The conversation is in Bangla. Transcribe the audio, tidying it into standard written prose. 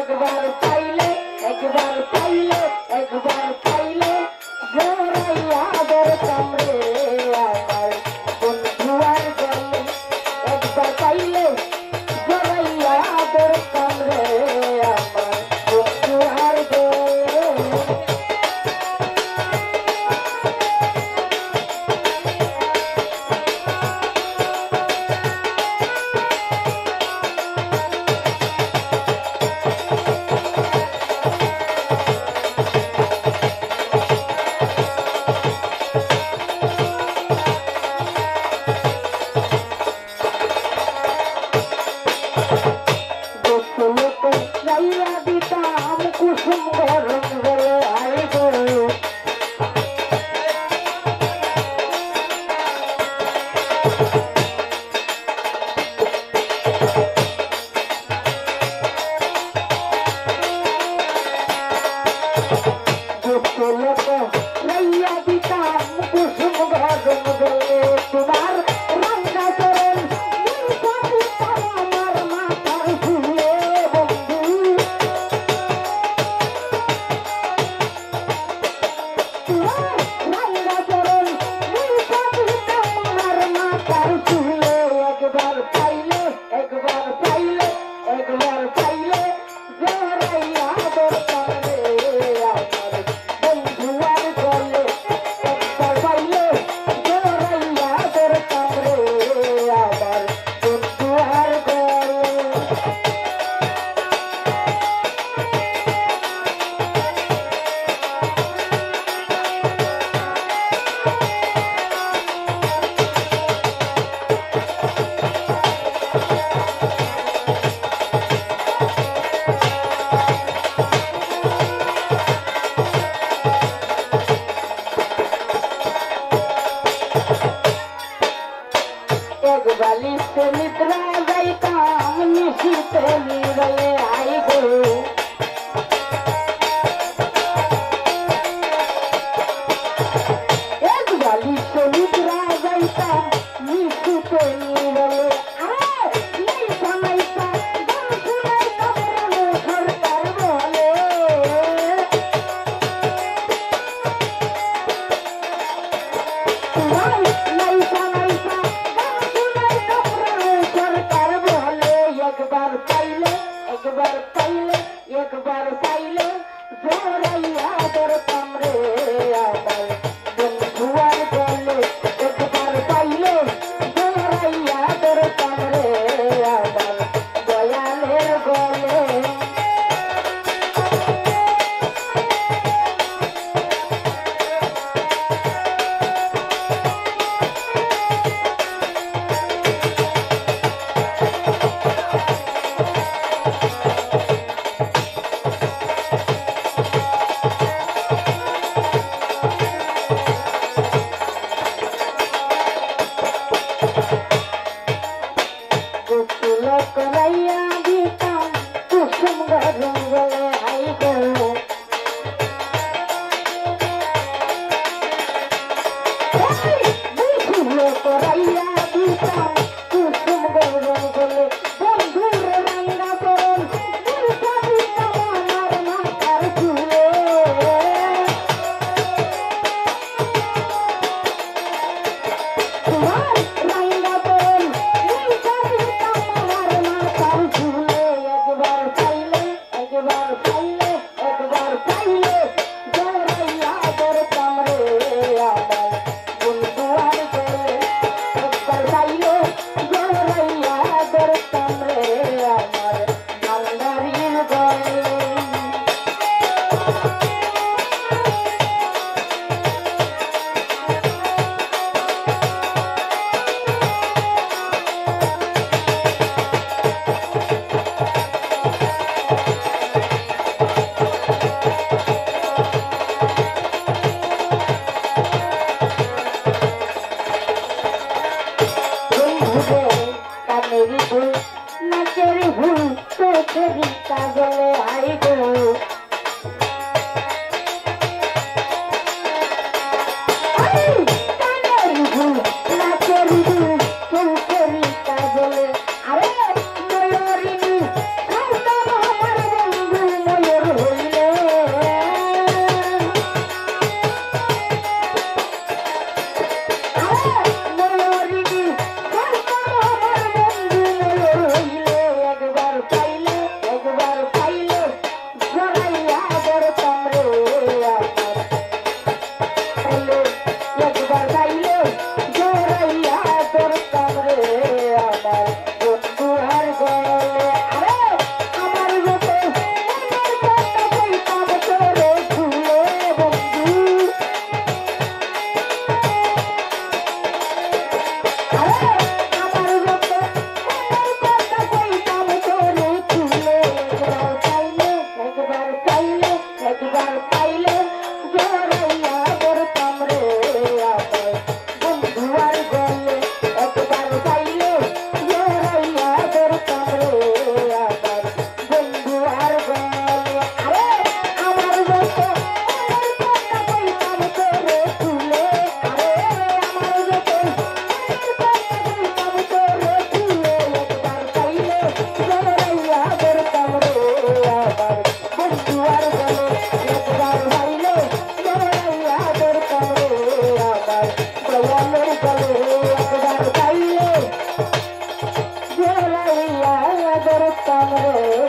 একবার একবার পাইলে একবার পাইলে জোরাইয়া ধরতাম রে আমার বন্ধু আর গলে একবার পাইলে জোরাইয়া ধরতাম রে আমার দয়ালের গলে कराइया गीता कुसुम गले आई गो कराइया गीता कुसुम गले बंधुर रंगा करण আমার মাথার চুলে তোমার রঙ্গা কरण একবার পাইলে জোরাইয়া ধরতাম রে আমার বন্ধু আর গলে একবার পাইলে জোরাইয়া ধরতাম রে আমার ভান্ডারির গলে कामेरी भूल नाचेरी भूल चोखेरी काजले आई गो कामेरी भूल नाचेरी भूल चोखेरी काजले अरे मयूरिनी हरदम আমার বন্ধু ময়ূর হইলে মयूरिनी একবার পাইলে জোরাইয়া ধরতাম রে আমার একবার পাইলে জোরাইয়া ধরতাম রে আমার বন্ধু আর গলে আরে আমার যত মনের কথা কইতাম তোরে ভুলে বন্ধু আরে আমার যত মনের কথা কইতাম তোরে ভুলে একবার পাইলে জোরাইয়া ধরতাম রে আমার বন্ধু আর গলে একবার পাইলে জোরাইয়া ধরতাম রে আমার বন্ধু আর গলে আরে আমার যত মনের কথা কইতাম তোরে ভুলে আরে আমার যত মনের কথা কইতাম তোরে ভুলে একবার পাইলে জোরাইয়া ধরতাম রে আমার বন্ধু আর গলে একবার পাইলে জোরাইয়া ধরতাম রে আমার দয়ালের গলে একবার পাইলে জোরাইয়া ধরতাম রে